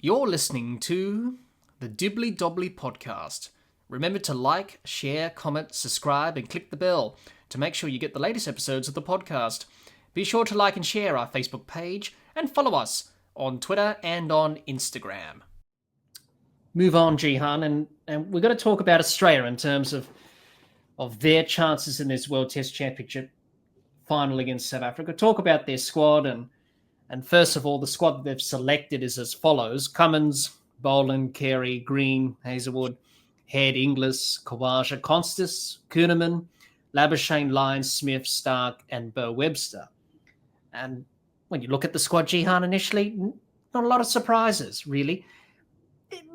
You're listening to the Dibbly-Dobbly podcast. Remember to like, share, comment, subscribe, and click the bell to make sure you get the latest episodes of the podcast. Be sure to like and share our Facebook page and follow us on Twitter and on Instagram. Move on, Jehan, and we're going to talk about Australia in terms of their chances in this World Test Championship final against South Africa. Talk about their squad, and first of all, the squad that they've selected is as follows: Cummins, Boland, Carey, Green, Hazelwood, Head, Inglis, Kawaja, Constas, Kuhneman, Labuschagne, Lyons, Smith, Stark, and Bo Webster. And when you look at the squad, Jehan, initially, not a lot of surprises, really.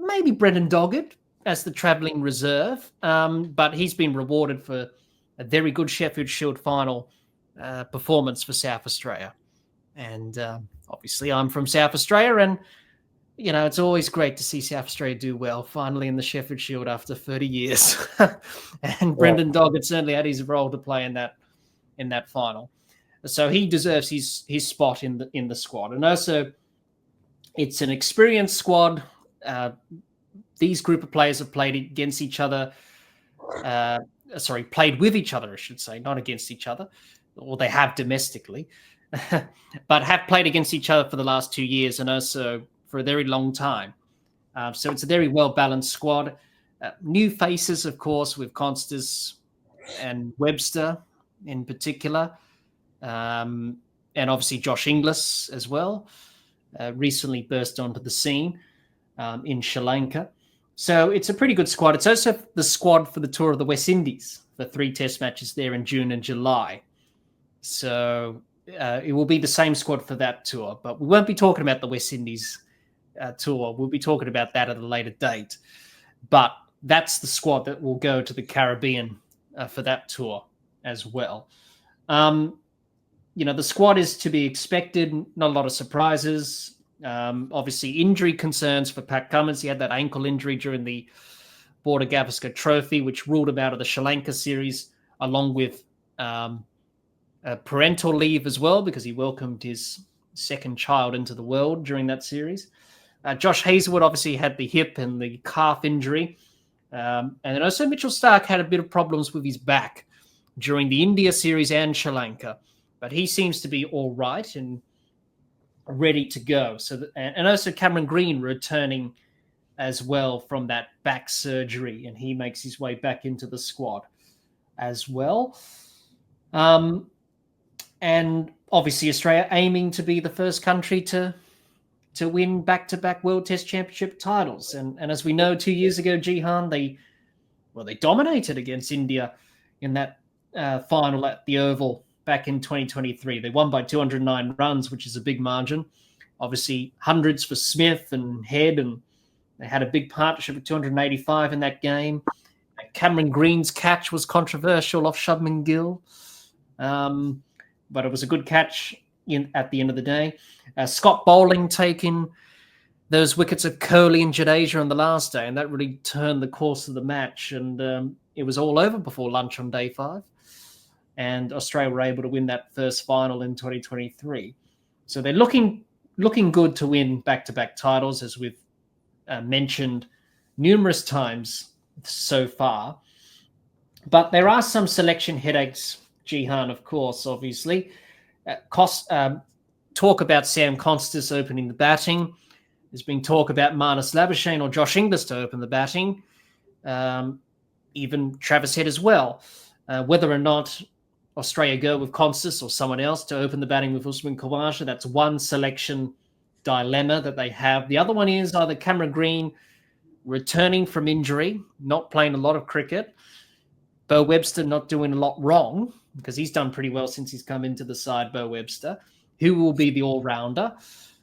Maybe Brendan Doggett as the travelling reserve, but he's been rewarded for a very good Sheffield Shield final performance for South Australia. And obviously I'm from South Australia, and, you know, it's always great to see South Australia do well, finally in the Sheffield Shield after 30 years. And Brendan Doggett certainly had his role to play in that final. So he deserves his spot in the squad. And also, it's an experienced squad. These group of players have played against each other. Played with each other, I should say, not against each other. Or they have domestically. But have played against each other for the last 2 years and also for a very long time. So it's a very well-balanced squad. New faces, of course, with Constas and Webster in particular. And obviously Josh Inglis as well. Recently burst onto the scene in Sri Lanka. So it's a pretty good squad. It's also the squad for the tour of the West Indies for 3 test matches there in June and July. So it will be the same squad for that tour, but we won't be talking about the West Indies tour. We'll be talking about that at a later date. But that's the squad that will go to the Caribbean for that tour as well. The squad is to be expected. Not a lot of surprises. Obviously, injury concerns for Pat Cummins. He had that ankle injury during the Border Gavaskar Trophy, which ruled him out of the Sri Lanka series, along with parental leave as well, because he welcomed his second child into the world during that series. Josh Hazelwood obviously had the hip and the calf injury. And then also Mitchell Stark had a bit of problems with his back during the India series and Sri Lanka. But he seems to be all right and ready to go. And also Cameron Green returning as well from that back surgery, and he makes his way back into the squad as well. And obviously Australia aiming to be the first country to win back-to-back World Test Championship titles. And as we know, 2 years ago, Jehan, they dominated against India in that final at the Oval back in 2023. They won by 209 runs, which is a big margin. Obviously, hundreds for Smith and Head, and they had a big partnership of 285 in that game. Cameron Green's catch was controversial off Shubman Gill. But it was a good catch at the end of the day. Scott Bowling taking those wickets of Kohli and Jadeja on the last day, and that really turned the course of the match. And it was all over before lunch on day 5. And Australia were able to win that first final in 2023. So they're looking good to win back-to-back titles, as we've mentioned numerous times so far. But there are some selection headaches, Jehan, of course, obviously. Talk about Sam Constas opening the batting. There's been talk about Marnus Labuschagne or Josh Inglis to open the batting. Even Travis Head as well. Whether or not Australia go with Constas or someone else to open the batting with Usman Khawaja, that's one selection dilemma that they have. The other one is either Cameron Green returning from injury, not playing a lot of cricket, Bo Webster not doing a lot wrong, because he's done pretty well since he's come into the side, Bo Webster, who will be the all-rounder.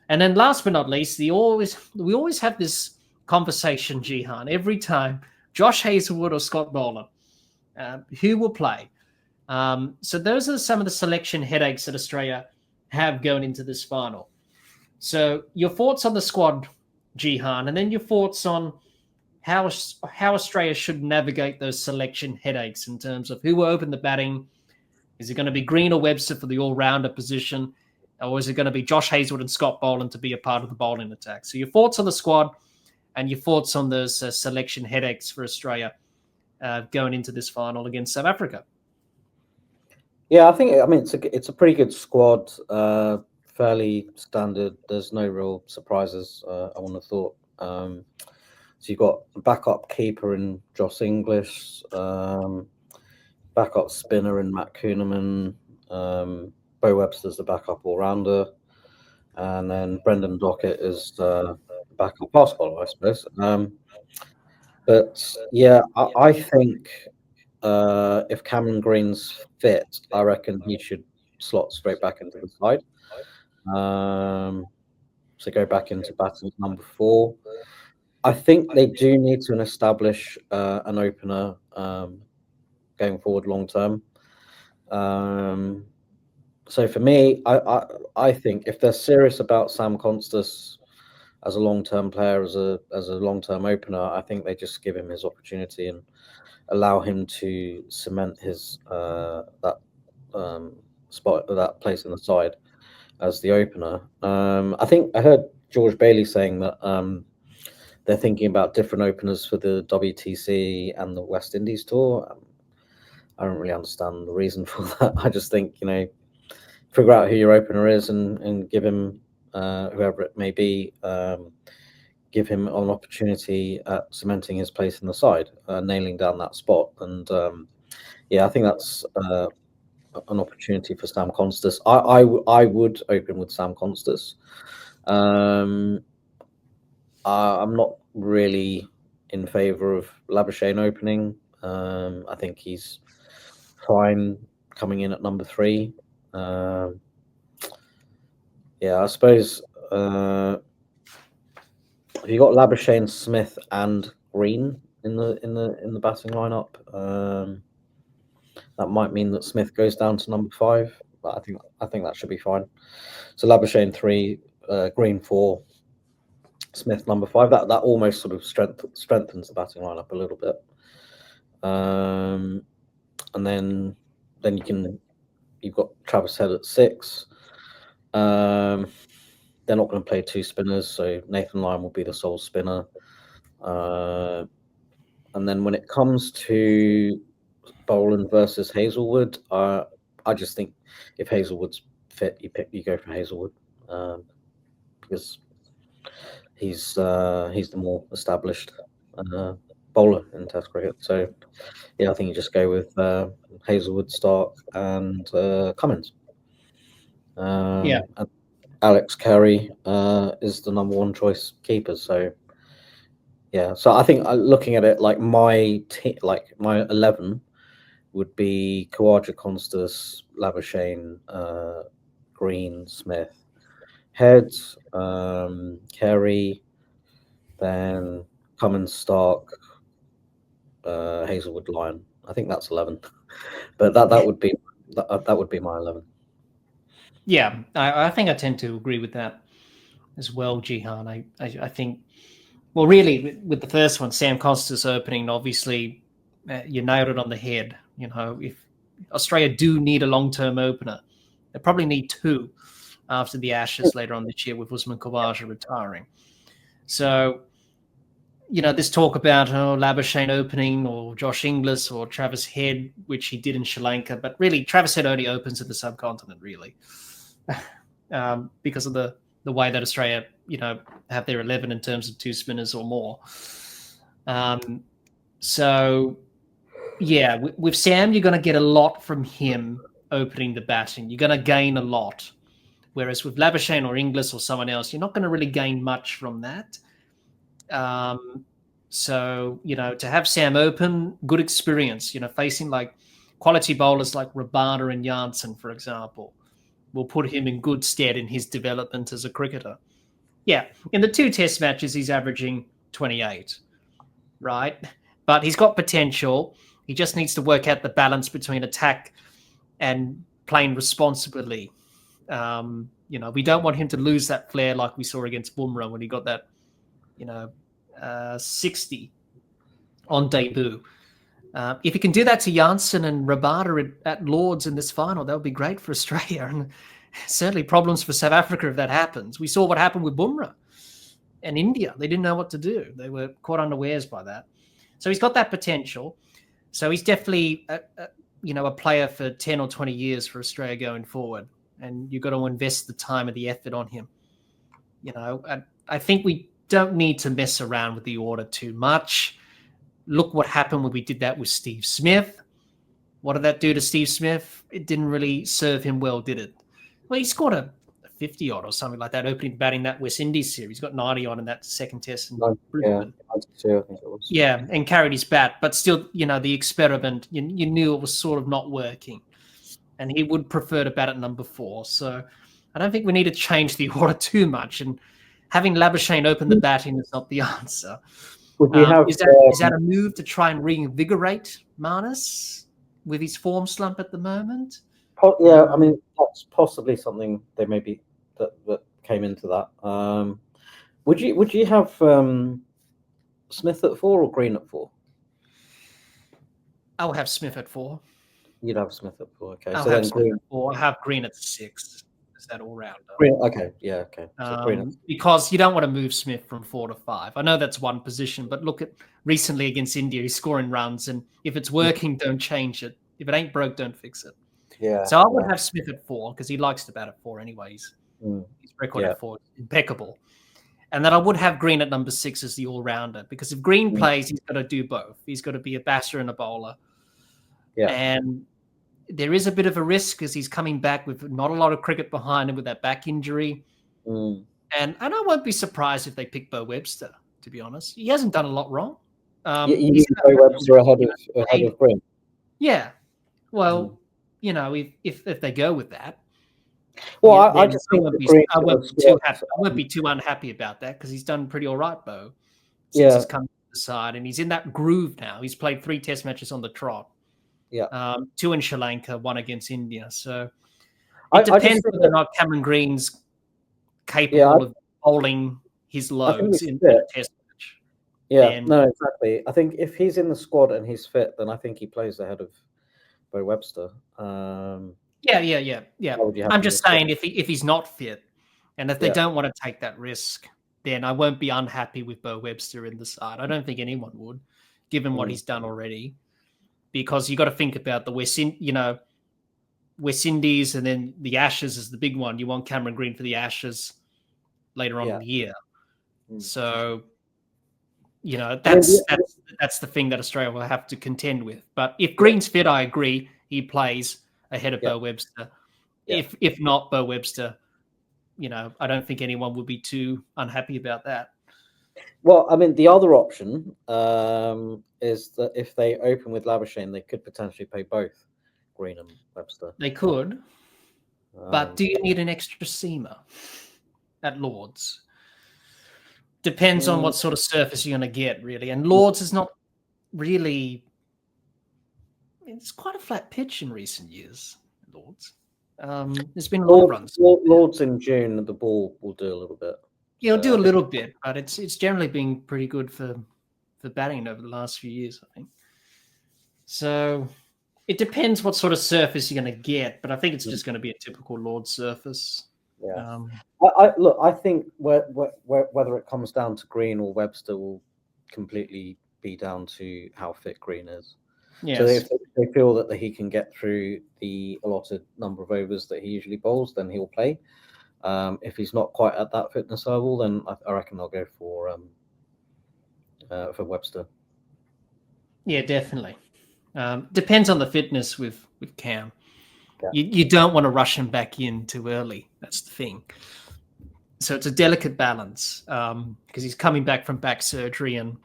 And then last but not least, we always have this conversation, Jehan, every time, Josh Hazelwood or Scott Boland, who will play. So those are some of the selection headaches that Australia have going into this final. So your thoughts on the squad, Jehan, and then your thoughts on how Australia should navigate those selection headaches in terms of who will open the batting. Is it going to be Green or Webster for the all-rounder position? Or is it going to be Josh Hazlewood and Scott Boland to be a part of the bowling attack? So your thoughts on the squad and your thoughts on those selection headaches for Australia going into this final against South Africa? Yeah, I mean it's a pretty good squad, fairly standard. There's no real surprises. I wouldn't have thought. So you've got a backup keeper in Josh English, backup spinner in Matt Kuhneman, Bo Webster's the backup all-rounder, and then Brendan Dockett is the backup pass bowler, I suppose. But yeah, I think if Cameron Green's fit, I reckon he should slot straight back into the side. So go back into batting number 4. I think they do need to establish an opener going forward long term. So for me, I think if they're serious about Sam Constas as a long-term player, as a long-term opener, I think they just give him his opportunity and allow him to cement his spot, that place in the side as the opener. I think I heard George Bailey saying that they're thinking about different openers for the WTC and the West Indies tour. I don't really understand the reason for that. I just think, figure out who your opener is and give him, whoever it may be, give him an opportunity at cementing his place in the side, nailing down that spot. And I think that's an opportunity for Sam Constas. I would open with Sam Constas. I'm not really in favour of Labuschagne opening. I think he's fine coming in at number 3. I suppose if you got Labuschagne, Smith, and Green in the batting lineup, that might mean that Smith goes down to number 5. But I think that should be fine. So Labuschagne 3, Green 4, Smith number 5. That almost sort of strengthens the batting lineup a little bit. And then you've got Travis Head at 6. They're not going to play 2 spinners, so Nathan Lyon will be the sole spinner. And then when it comes to Boland versus Hazlewood, I just think if Hazlewood's fit, you go for Hazlewood because he's the more established bowler in Test cricket. So I think you just go with Hazlewood, Stark, and Cummins. And Alex Carey is the number 1 choice keeper. So so I think looking at it, like my 11 would be Khawaja, Constas, Labuschagne, Green, Smith, Head, Carey, then Cummins, Stark, Hazlewood, Lyon. I think that's 11, but that would be my 11. Yeah, I think I tend to agree with that as well, Jehan. I think, well, really, with the first one, Sam Constas opening, obviously, you nailed it on the head. If Australia do need a long-term opener, they probably need 2 after the Ashes later on this year with Usman Khawaja retiring. So, this talk about Labuschagne opening or Josh Inglis or Travis Head, which he did in Sri Lanka, but really Travis Head only opens in the subcontinent, really, because of the way that Australia, have their 11 in terms of 2 spinners or more. So, with Sam, you're going to get a lot from him opening the batting. You're going to gain a lot. Whereas with Labuschagne or Inglis or someone else, you're not going to really gain much from that. So, to have Sam open, good experience, facing like quality bowlers like Rabada and Janssen, for example, will put him in good stead in his development as a cricketer. Yeah, in the 2 test matches, he's averaging 28, right? But he's got potential. He just needs to work out the balance between attack and playing responsibly. We don't want him to lose that flair like we saw against Bumrah when he got that, 60 on debut. If he can do that to Janssen and Rabada at Lords in this final, that would be great for Australia. certainly problems for South Africa if that happens. We saw what happened with Bumrah and India. They didn't know what to do. They were caught unawares by that. So he's got that potential. So he's definitely a player for 10 or 20 years for Australia going forward. And you've got to invest the time and the effort on him. I think we don't need to mess around with the order too much. Look what happened when we did that with Steve Smith. What did that do to Steve Smith? It didn't really serve him well, did it? Well, he scored a 50-odd or something like that, opening batting that West Indies series. He got 90-odd in that second test. And yeah, 92, I think it was. Yeah, and carried his bat. But still, the experiment, you knew it was sort of not working. And he would prefer to bat at number 4. So I don't think we need to change the order too much. And having Labuschagne open the batting is not the answer. Would we have, is that a move to try and reinvigorate Marnus with his form slump at the moment? Yeah, I mean, that's possibly something they maybe that came into that. Would you have Smith at 4 or Green at 4? I'll have Smith at 4. You'd have Smith at 4, okay. I'll so have then Smith Green at 4. I'll have Green at 6. Is that all rounder? Green, okay, yeah, okay. So Green because you don't want to move Smith from 4 to 5. I know that's one position, but look at recently against India, he's scoring runs, and if it's working, don't change it. If it ain't broke, don't fix it. Yeah. So I would have Smith at 4 because he likes to bat at 4 anyways. His record at 4 is impeccable. And then I would have Green at number 6 as the all-rounder because if Green plays, he's got to do both. He's got to be a batter and a bowler. Yeah. And there is a bit of a risk because he's coming back with not a lot of cricket behind him with that back injury. And I won't be surprised if they pick Bo Webster, to be honest. He hasn't done a lot wrong. You need Bo Webster ahead of Green. Yeah. Well, if they go with that. Well, I just think I won't be too unhappy about that because he's done pretty all right, Bo, since he's come to the side. And he's in that groove now. He's played 3 test matches on the trot. Yeah. 2 in Sri Lanka, 1 against India. So it depends whether or not Cameron Green's capable of bowling his loads in a test match. Yeah, no, exactly. I think if he's in the squad and he's fit, then I think he plays ahead of Bo Webster. Yeah. I'm just saying if he's not fit and if they don't want to take that risk, then I won't be unhappy with Bo Webster in the side. I don't think anyone would, given what he's done already. Because you got to think about the West Indies and then the Ashes is the big one. You want Cameron Green for the Ashes later on in the year. So, that's the thing that Australia will have to contend with. But if Green's fit, I agree, he plays ahead of Bo Webster. Yeah. If not Bo Webster, I don't think anyone would be too unhappy about that. Well, I mean, the other option is that if they open with Labuschagne, they could potentially play both Green and Webster. They could, but do you need an extra seamer at Lords? Depends on what sort of surface you're going to get, really. And Lords is not really... It's quite a flat pitch in recent years, Lords. There's been a lot of runs. Lords in June, the ball will do a little bit. Yeah, it'll do a little bit, but it's generally been pretty good for batting over the last few years, I think. So it depends what sort of surface you're going to get, but I think it's just going to be a typical Lord surface. Yeah. I think whether it comes down to Green or Webster will completely be down to how fit Green is. Yes. So if they feel that he can get through the allotted number of overs that he usually bowls, then he'll play. If he's not quite at that fitness level, then I reckon I'll go for Webster. Yeah, definitely. Depends on the fitness with Cam. Yeah. You don't want to rush him back in too early. That's the thing. So it's a delicate balance because he's coming back from back surgery and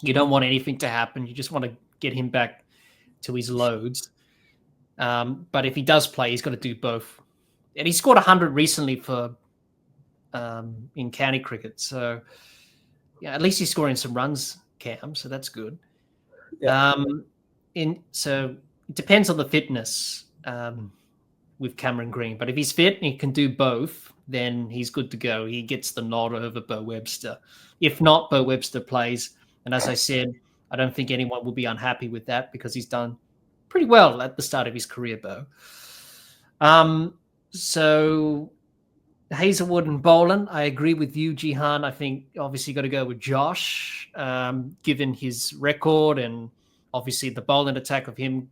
you don't want anything to happen. You just want to get him back to his loads. But if he does play, he's got to do both. And he scored 100 recently for in county cricket. So, at least he's scoring some runs, Cam. So that's good. Yeah. So it depends on the fitness with Cameron Green. But if he's fit and he can do both, then he's good to go. He gets the nod over Bo Webster. If not, Bo Webster plays. And as I said, I don't think anyone will be unhappy with that because he's done pretty well at the start of his career, Bo. So Hazelwood and Boland, I agree with you, Jehan. I think obviously got to go with Josh, given his record, and obviously the Boland attack of him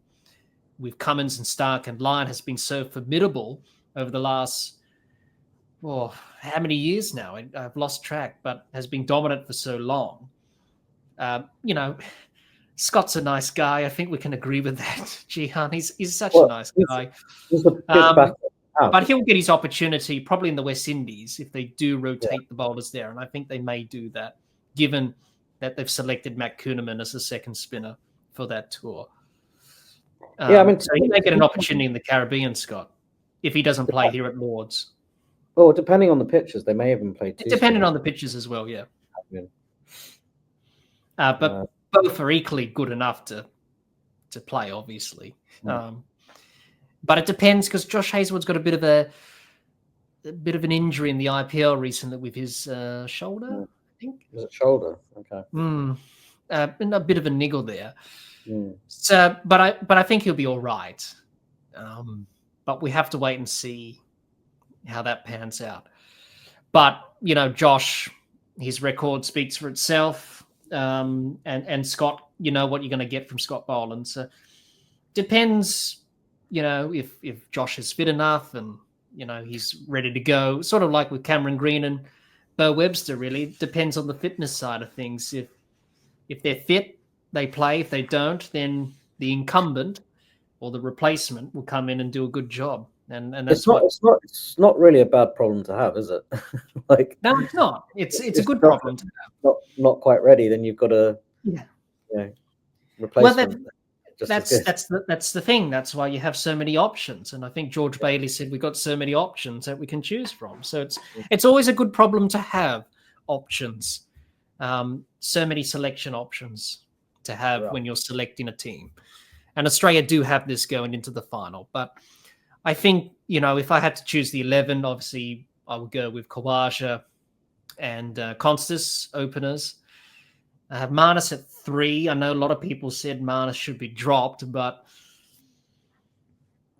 with Cummins and Stark and Lyon has been so formidable over the last, how many years now? I've lost track, but has been dominant for so long. Scott's a nice guy. I think we can agree with that, Jehan. He's such a nice guy. He's a bit better. But he'll get his opportunity probably in the West Indies if they do rotate the bowlers there. And I think they may do that, given that they've selected Matt Kuhneman as the second spinner for that tour. So he may get an opportunity in the Caribbean, Scott, if he doesn't play here at Lord's. Well, depending on the pitches, they may even play two. Depending on the pitches as well, yeah. But both are equally good enough to play, obviously. But it depends, because Josh Hazelwood's got a bit of an injury in the IPL recently with his shoulder, I think. Is it shoulder? Okay. A bit of a niggle there. So, but I think he'll be all right. But we have to wait and see how that pans out. But Josh, his record speaks for itself. And Scott, you know what you're going to get from Scott Boland. So depends. If Josh is fit enough and, he's ready to go, sort of like with Cameron Green and Bo Webster, really. It depends on the fitness side of things. If they're fit, they play. If they don't, then the incumbent or the replacement will come in and do a good job. And that's it's not really a bad problem to have, is it? No, it's not. It's a good problem to have. Not quite ready, then you've got to replace them. That's the thing. That's why you have so many options. And I think George Bailey said we've got so many options that we can choose from. So it's always a good problem to have options. So many selection options to have when you're selecting a team. And Australia do have this going into the final. But I think, if I had to choose the 11, obviously I would go with Khawaja and Constas openers. I have Marnus at 3. I know a lot of people said Marnus should be dropped, but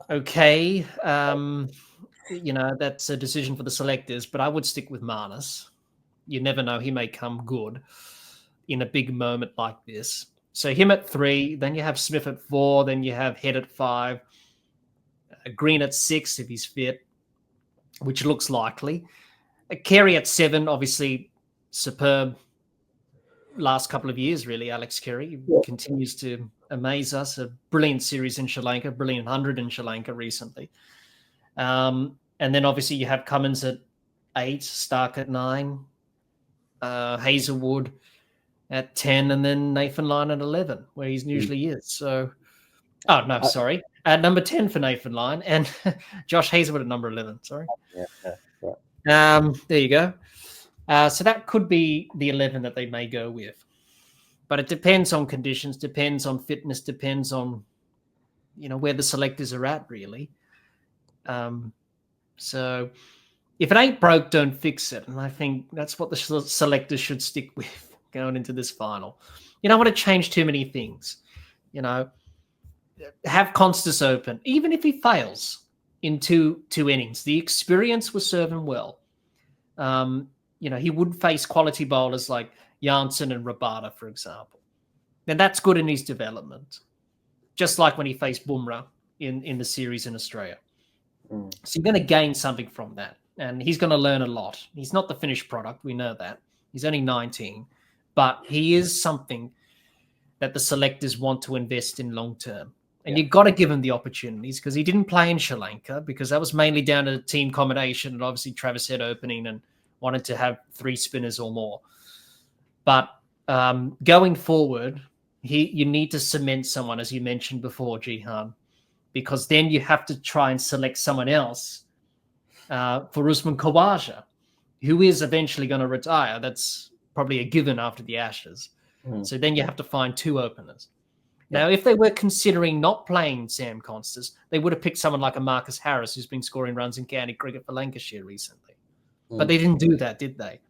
okay. That's a decision for the selectors, but I would stick with Marnus. You never know. He may come good in a big moment like this. So him at 3, then you have Smith at 4, then you have Head at 5, Green at 6 if he's fit, which looks likely. Carey at 7, obviously superb. Last couple of years, really, Alex Carey continues to amaze us. A brilliant series in Sri Lanka, brilliant 100 in Sri Lanka recently. And then obviously you have Cummins at 8, Stark at 9, Hazelwood at 10, and then Nathan Lyon at 11, where he usually is. So, sorry. At number 10 for Nathan Lyon, and Josh Hazelwood at number 11, sorry. There you go. So that could be the 11 that they may go with. But it depends on conditions, depends on fitness, depends on, where the selectors are at, really. So if it ain't broke, don't fix it. And I think that's what the selectors should stick with going into this final. You don't want to change too many things. Have Constas open, even if he fails in two innings. The experience will serve him well. He would face quality bowlers like Janssen and Rabada, for example. And that's good in his development, just like when he faced Bumrah in the series in Australia. So you're going to gain something from that, and he's going to learn a lot. He's not the finished product. We know that. He's only 19, but he is something that the selectors want to invest in long term. And you've got to give him the opportunities, because he didn't play in Sri Lanka, because that was mainly down to team combination and obviously Travis Head opening and wanted to have 3 spinners or more. But going forward, you need to cement someone, as you mentioned before, Jehan, because then you have to try and select someone else for Usman Khawaja, who is eventually going to retire. That's probably a given after the Ashes. So then you have to find 2 openers. Now, if they were considering not playing Sam Constas, they would have picked someone like a Marcus Harris, who's been scoring runs in county cricket for Lancashire recently. But they didn't do that, did they?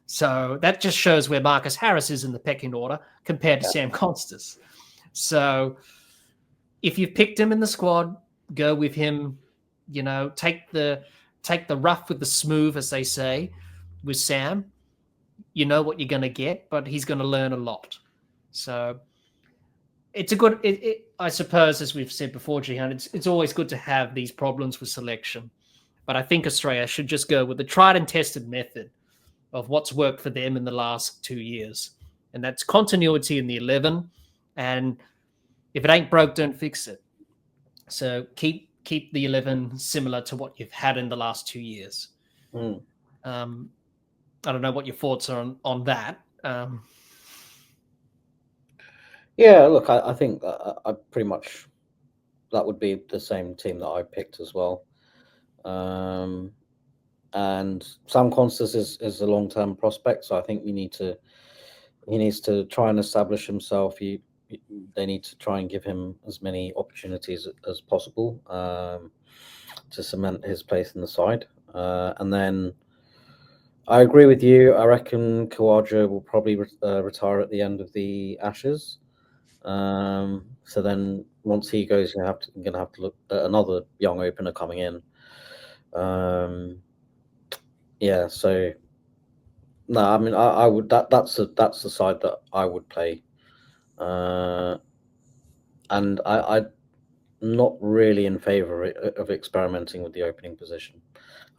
So that just shows where Marcus Harris is in the pecking order compared to Sam Constas. So if you've picked him in the squad, go with him. take the rough with the smooth, as they say, with Sam. You know what you're going to get, but he's going to learn a lot. So it's a good. I suppose, as we've said before, Jehan, it's always good to have these problems with selection, but I think Australia should just go with the tried and tested method of what's worked for them in the last 2 years, and that's continuity in the 11. And if it ain't broke, don't fix it. So keep the 11 similar to what you've had in the last 2 years. I don't know what your thoughts are on that. Yeah, look, I think I pretty much that would be the same team that I picked as well. And Sam Constas is a long-term prospect, so I think he needs to try and establish himself. They need to try and give him as many opportunities as possible to cement his place in the side. And then I agree with you. I reckon Kawaja will probably retire at the end of the Ashes. So then once he goes, you're going to have to look at another young opener coming in. Yeah, so no, I mean I would that's the side that I would play. And I'm not really in favor of experimenting with the opening position.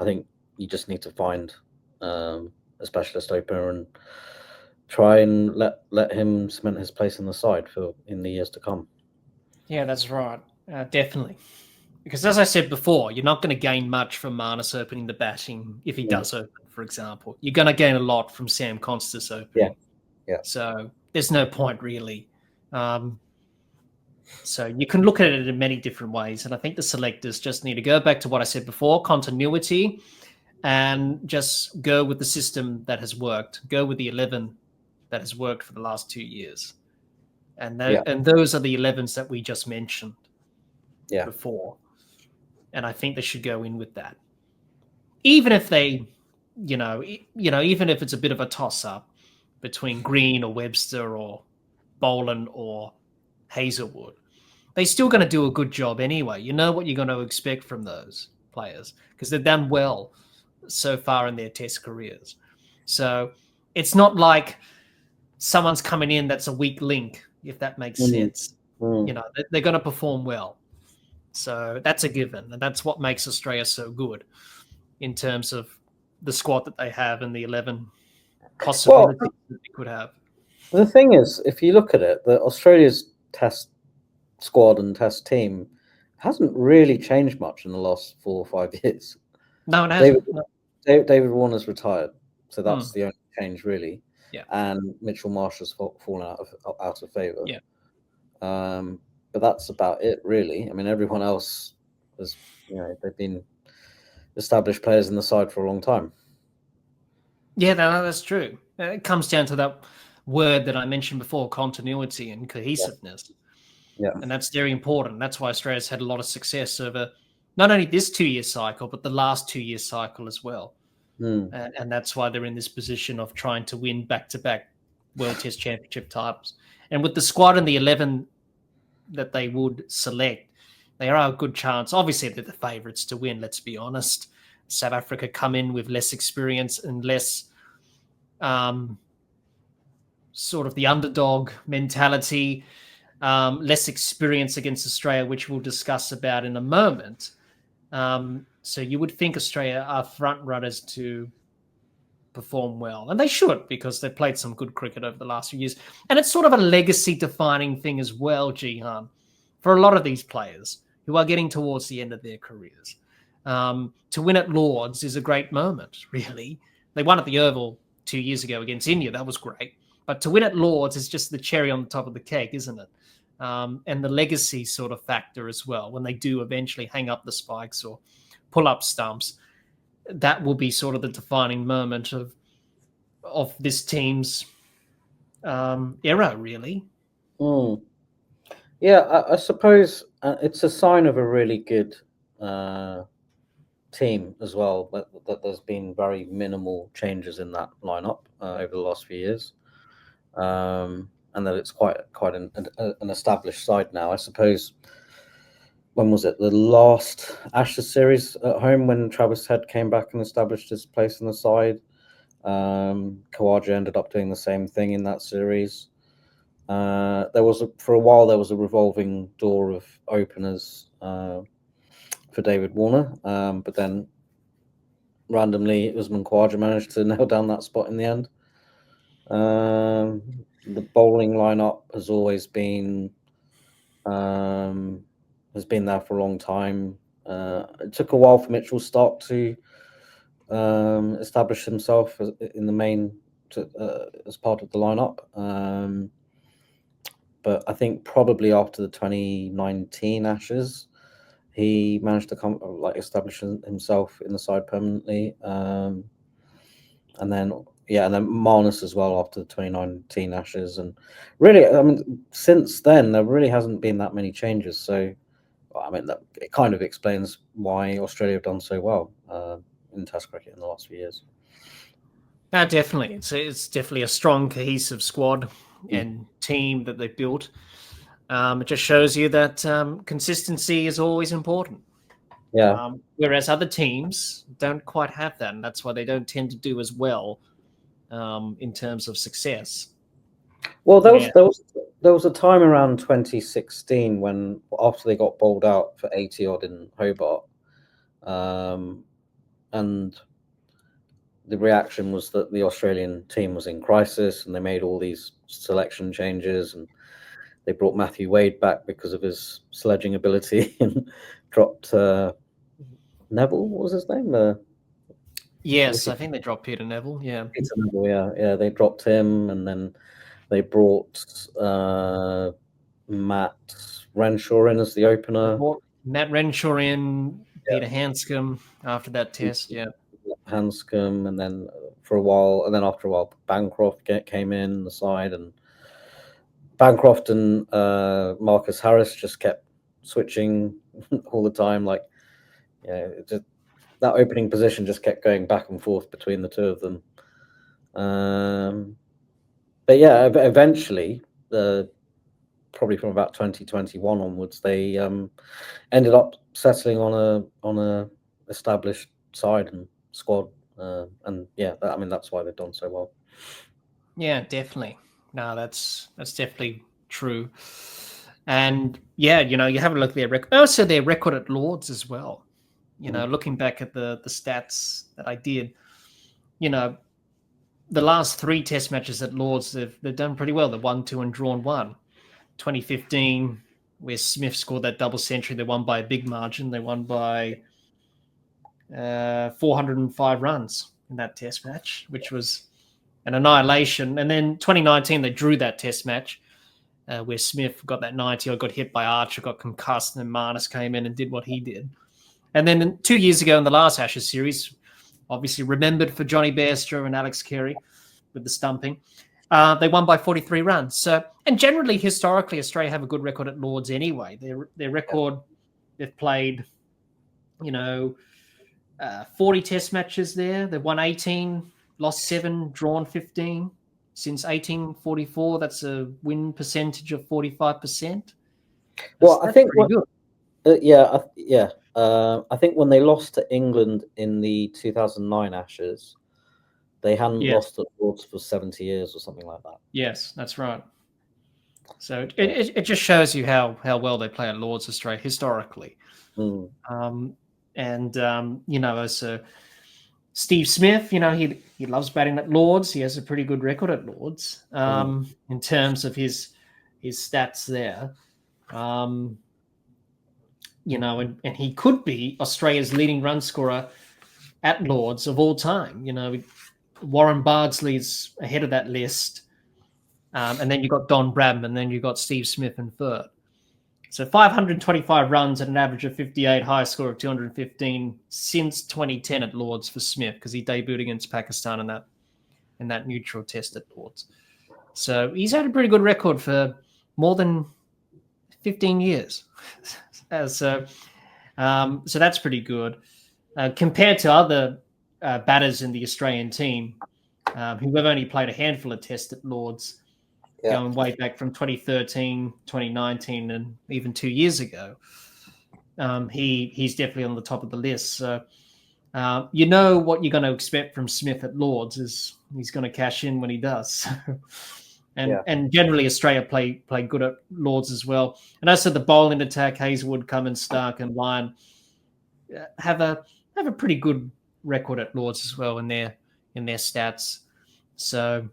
I think you just need to find a specialist opener and try and let him cement his place in the side in the years to come. Yeah, that's right. Definitely. Because as I said before, you're not going to gain much from Marnus opening the batting if he does open, for example. You're going to gain a lot from Sam Constas opening. Yeah. So there's no point really. So you can look at it in many different ways. And I think the selectors just need to go back to what I said before, continuity, and just go with the system that has worked. Go with the 11 that has worked for the last 2 years. And those are the 11s that we just mentioned before. And I think they should go in with that. Even if they, even if it's a bit of a toss-up between Green or Webster or Boland or Hazelwood, they're still going to do a good job anyway. You know what you're going to expect from those players because they've done well so far in their test careers. So it's not like someone's coming in that's a weak link, if that makes sense. They're going to perform well. So that's a given, and that's what makes Australia so good in terms of the squad that they have and the 11 possibilities that they could have. The thing is, if you look at it, Australia's test squad and test team hasn't really changed much in the last 4 or 5 years. No, it hasn't. David Warner's retired, so that's the only change really. Yeah. And Mitchell Marsh has fallen out of favour. Yeah. But that's about it, really. I mean, everyone else has, they've been established players in the side for a long time. Yeah, no, that's true. It comes down to that word that I mentioned before, continuity and cohesiveness. Yeah. And that's very important. That's why Australia's had a lot of success over not only this 2-year cycle, but the last 2-year cycle as well. And that's why they're in this position of trying to win back-to-back World Test Championship titles. And with the squad and the 11 that they would select, they are a good chance. Obviously, they're the favourites to win, let's be honest. South Africa come in with less experience and less sort of the underdog mentality, less experience against Australia, which we'll discuss about in a moment. So you would think Australia are front runners to perform well. And they should, because they've played some good cricket over the last few years. And it's sort of a legacy-defining thing as well, Jehan, for a lot of these players who are getting towards the end of their careers. To win at Lords is a great moment, really. They won at the Oval 2 years ago against India. That was great. But to win at Lords is just the cherry on the top of the cake, isn't it? And the legacy sort of factor as well. When they do eventually hang up the spikes or pull up stumps, that will be sort of the defining moment of this team's era, really. Yeah, I suppose it's a sign of a really good team as well, that there's been very minimal changes in that lineup over the last few years, and that it's quite an established side now. I suppose when was it? The last Ashes series at home when Travis Head came back and established his place in the side. Khawaja ended up doing the same thing in that series. For a while there was a revolving door of openers for David Warner, but then randomly Usman Khawaja managed to nail down that spot in the end. The bowling lineup has always been there for a long time. It took a while for Mitchell Starc to establish himself in the main as part of the lineup. But I think probably after the 2019 Ashes, he managed to establish himself in the side permanently. And then Marnus as well after the 2019 Ashes. And really, I mean, since then there really hasn't been that many changes. So, I mean, it kind of explains why Australia have done so well in Test cricket in the last few years. No, definitely. It's definitely a strong, cohesive squad and team that they've built. It just shows you that consistency is always important. Yeah. Whereas other teams don't quite have that, and that's why they don't tend to do as well in terms of success. Well, there was a time around 2016 when after they got bowled out for 80 odd in Hobart, and the reaction was that the Australian team was in crisis, and they made all these selection changes, and they brought Matthew Wade back because of his sledging ability, and dropped Neville. What was his name? Yes, I think they dropped Peter Neville. Yeah, Peter Neville. Yeah, they dropped him, and then they brought Matt Renshaw in as the opener. Matt Renshaw in, Peter Hanscom after that test. Yeah, Hanscom, and then after a while, Bancroft came in the side, and Bancroft and Marcus Harris just kept switching all the time. That opening position just kept going back and forth between the two of them. But yeah, eventually, probably from about 2021 onwards, they ended up settling on a established side and squad, and yeah, that's why they've done so well. Yeah, definitely. No, that's definitely true. And yeah, you have a look at their record. Also, their record at Lords as well. Looking back at the stats that I did, the last 3 test matches at Lords, they've done pretty well. They've won 2 and drawn 1. 2015, where Smith scored that double century, they won by a big margin. They won by 405 runs in that test match, which was an annihilation. And then 2019, they drew that test match where Smith got that 90 or got hit by Archer, got concussed, and then Marnus came in and did what he did. And then 2 years ago in the last Ashes series, obviously remembered for Johnny Bairstow and Alex Carey with the stumping, they won by 43 runs. So, and generally, historically, Australia have a good record at Lords anyway. Their record, they've played, 40 test matches there. They've won 18, lost 7, drawn 15. Since 1844, that's a win percentage of 45%. I think good. I think when they lost to England in the 2009 Ashes, they hadn't lost at Lords for 70 years or something like that. Yes, that's right. So it just shows you how well they play at Lords, Australia historically. So Steve Smith, he loves batting at Lords. He has a pretty good record at Lords in terms of his stats there. And he could be Australia's leading run scorer at Lords of all time. Warren Bardsley's ahead of that list. And then you got Don Bradman, and then you got Steve Smith in third. So 525 runs at an average of 58, highest score of 215 since 2010 at Lords for Smith, because he debuted against Pakistan in that neutral test at Lords. So he's had a pretty good record for more than 15 years. So that's pretty good. Compared to other batters in the Australian team, who have only played a handful of tests at Lords, going way back from 2013, 2019, and even 2 years ago. he's definitely on the top of the list. So you know what you're going to expect from Smith at Lords is he's going to cash in when he does. And generally Australia play good at Lords as well. And as for the bowling attack, Hazelwood, Cummins, Stark, and Lyon have a pretty good record at Lords as well in their stats. So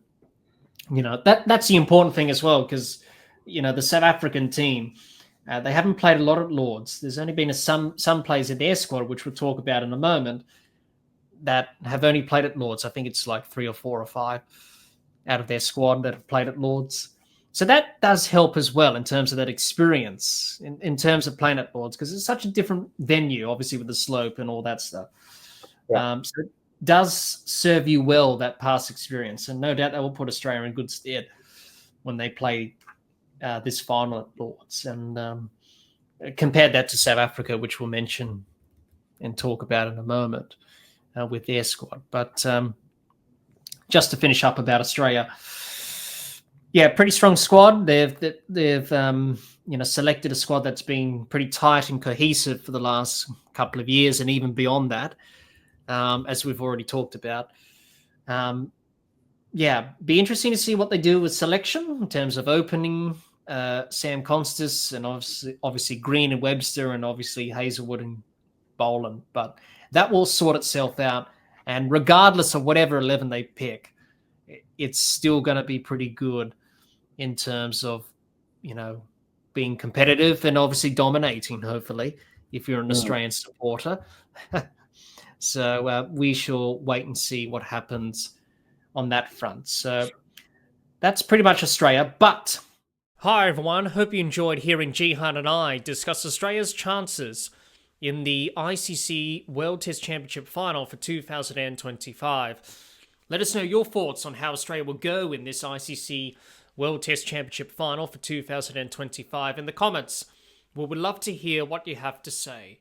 that's the important thing as well, because the South African team, they haven't played a lot at Lords. There's only been some players in their squad, which we'll talk about in a moment, that have only played at Lords. I think it's like 3 or 4 or 5 out of their squad that have played at Lords. So that does help as well in terms of that experience, in terms of playing at Lords, because it's such a different venue, obviously, with the slope and all that stuff. Yeah. So it does serve you well, that past experience. And no doubt that will put Australia in good stead when they play this final at Lords. And compared that to South Africa, which we'll mention and talk about in a moment with their squad. But just to finish up about Australia, pretty strong squad. They've selected a squad that's been pretty tight and cohesive for the last couple of years, and even beyond that, as we've already talked about. Be interesting to see what they do with selection in terms of opening Sam Constas and obviously Green and Webster, and obviously Hazelwood and Boland. But that will sort itself out. And regardless of whatever 11 they pick, it's still going to be pretty good in terms of, being competitive and obviously dominating, hopefully, if you're an Australian supporter. So we shall wait and see what happens on that front. So that's pretty much Australia. But hi, everyone. Hope you enjoyed hearing Jehan and I discuss Australia's chances in the ICC World Test Championship Final for 2025. Let us know your thoughts on how Australia will go in this ICC World Test Championship Final for 2025 in the comments. We would love to hear what you have to say.